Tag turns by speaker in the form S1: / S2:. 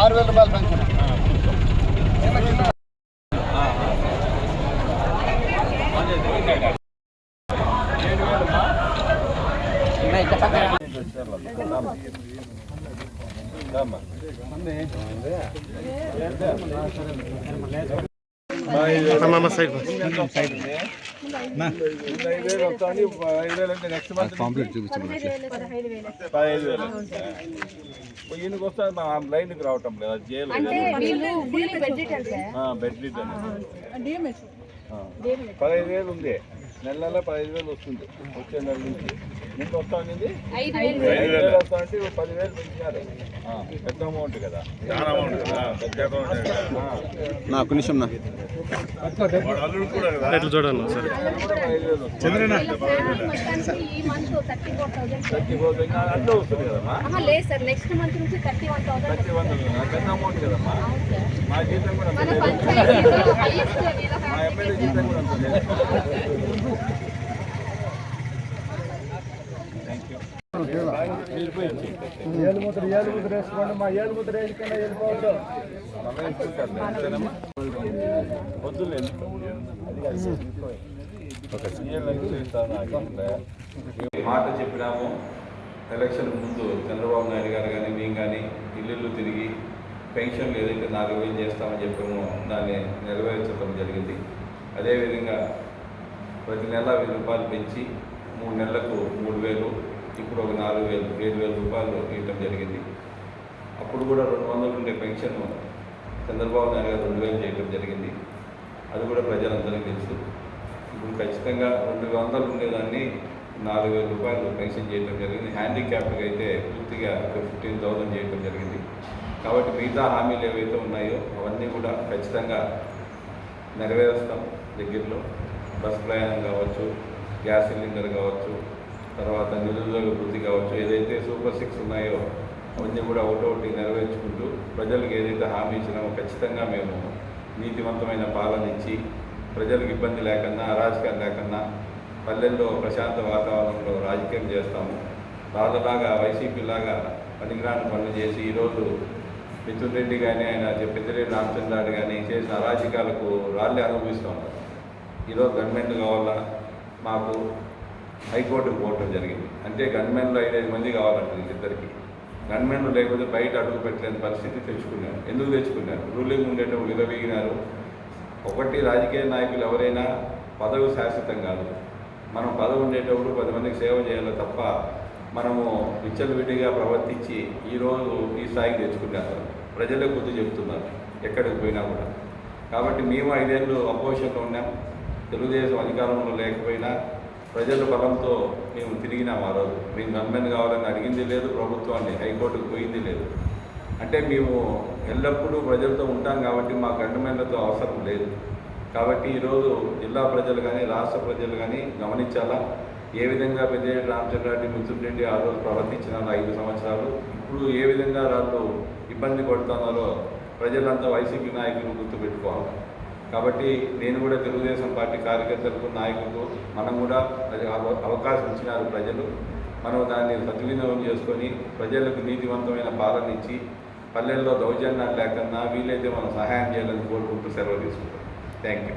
S1: 6,000 రూపాయలు పెన్షన్.
S2: ఈయనకి వస్తే లైన్కి రావటం లేదా జైలు బెడ్షీట్ అని 15,000 ఉంది. నెల 15,000 వస్తుంది. వచ్చే నెల నుంచి నీకు వస్తా ఉంది 5,000 వస్తా అంటే 10,000 పెంచినారు. పెద్ద అమౌంట్ కదా, చాలా అమౌంట్ కదా, పెద్ద అమౌంట్.
S3: నాకు నిమిషం నా ఎట్లా చూడాలి సార్ చంద్రనా
S2: 30,000 అట్లా వస్తుంది కదమ్మా. పెద్ద అమౌంట్ కదమ్మా. మా జీతం కూడా మా ఎమ్మెల్యే జీతం కూడా ఉంటుంది. ఏలుముద్ర వేసుకోండి. మా ఏలుముద్ర వేసుకున్నా వెళ్ళిపోవద్దు. వద్దులే మాట చెప్పినాము. ఎలక్షన్ ముందు చంద్రబాబు నాయుడు గారు కానీ మేము కానీ ఇల్లు తిరిగి పెన్షన్లు ఏదైతే 4,000 చేస్తామని చెప్పామో దాన్ని నెరవేర్చడం జరిగింది. అదేవిధంగా ప్రతి నెల 1,000 రూపాయలు పెంచి 3 నెలలకు 3,000, ఇప్పుడు ఒక 4,000, 7,000 రూపాయలు ఇవ్వటం జరిగింది. అప్పుడు కూడా 200 ఉండే పెన్షన్ చంద్రబాబు నాయుడు గారు 2,000 చేయడం జరిగింది. అది కూడా ప్రజలందరికీ తెలుసు. ఇప్పుడు ఖచ్చితంగా 200 ఉండేదాన్ని 4,000 రూపాయలు పెన్షన్ చేయడం జరిగింది. హ్యాండిక్యాప్కి అయితే పూర్తిగా 15,000 చేయడం జరిగింది. కాబట్టి మిగతా హామీలు ఏవైతే ఉన్నాయో అవన్నీ కూడా ఖచ్చితంగా నెరవేరుస్తాం. దగ్గరలో బస్ ప్రయాణం కావచ్చు, గ్యాస్ సిలిండర్ కావచ్చు, తర్వాత నిరుద్యోగ వృద్ధి కావచ్చు, ఏదైతే సూపర్ 6 ఉన్నాయో అవన్నీ కూడా ఒకటొకటి నెరవేర్చుకుంటూ ప్రజలకు ఏదైతే హామీ ఇచ్చినామో ఖచ్చితంగా మేము నీతివంతమైన పాలన ఇచ్చి ప్రజలకు ఇబ్బంది లేకుండా, అరాజకాలు లేకుండా పల్లెల్లో ప్రశాంత వాతావరణంలో రాజకీయం చేస్తాము. రాజులాగా వైసీపీలాగా పనికిరాని పనులు చేసి ఈరోజు మిథున్ రెడ్డి కానీ ఆయన పెద్దిరెడ్డి రామచంద్రారెడ్డి కానీ చేసిన అరాజకాలకు రాళ్ళే అనుభవిస్తూ ఉన్నారు. ఈరోజు గవర్నమెంట్ కావాలా, మాకు హైకోర్టుకు పోవటం జరిగింది. అంటే గన్మెన్లు 5 మంది కావాలంటే ఇద్దరికి. గన్మెన్లు లేకపోతే బయట అడుగు పెట్టలేని పరిస్థితి తెచ్చుకున్నారు. ఎందుకు తెచ్చుకున్నారు? రూలింగ్ ఉండేటప్పుడు విరవీగినారు. ఒకటి, రాజకీయ నాయకులు ఎవరైనా పదవి శాశ్వతం కాదు. మనం పదవి ఉండేటప్పుడు 10 మందికి సేవ చేయాలి తప్ప మనము విచ్చలవిడిగా ప్రవర్తించి ఈరోజు ఈ స్థాయికి తెచ్చుకున్నారు. ప్రజలే బుద్ధి చెప్తున్నారు ఎక్కడికి పోయినా కూడా. కాబట్టి మేము 5 ఏళ్ళు అపోజిషన్లో ఉన్నాం. తెలుగుదేశం అధికారంలో లేకపోయినా ప్రజల బలంతో మేము తిరిగినాం. ఆ రోజు మేము గవర్నమెంట్ కావాలని అడిగింది లేదు, ప్రభుత్వాన్ని హైకోర్టుకు పోయింది లేదు. అంటే మేము ఎల్లప్పుడూ ప్రజలతో ఉంటాం కాబట్టి మాకు గవర్నమెంట్లతో అవసరం లేదు. కాబట్టి ఈరోజు జిల్లా ప్రజలు కానీ రాష్ట్ర ప్రజలు కానీ గమనించాలా, ఏ విధంగా పెద్దిరెడ్డి రామచంద్రారెడ్డి, మిథున్ రెడ్డి ఆ రోజు ప్రవర్తించినారో 5 సంవత్సరాలు, ఇప్పుడు ఏ విధంగా వాళ్ళు ఇబ్బంది పడుతున్నారో ప్రజలంతా వైసీపీ నాయకులు గుర్తుపెట్టుకోవాలి. కాబట్టి నేను కూడా తెలుగుదేశం పార్టీ కార్యకర్తలకు, నాయకులకు మనం కూడా అవకాశం ఇచ్చినారు ప్రజలు. మనం దాన్ని సద్వినియోగం చేసుకొని ప్రజలకు నీతివంతమైన పాలన ఇచ్చి పల్లెల్లో దౌర్జన్యాలు లేకుండా వీలైతే మనం సహాయం చేయాలని కోరుకుంటూ సెలవు తీసుకుంటాం. Thank you.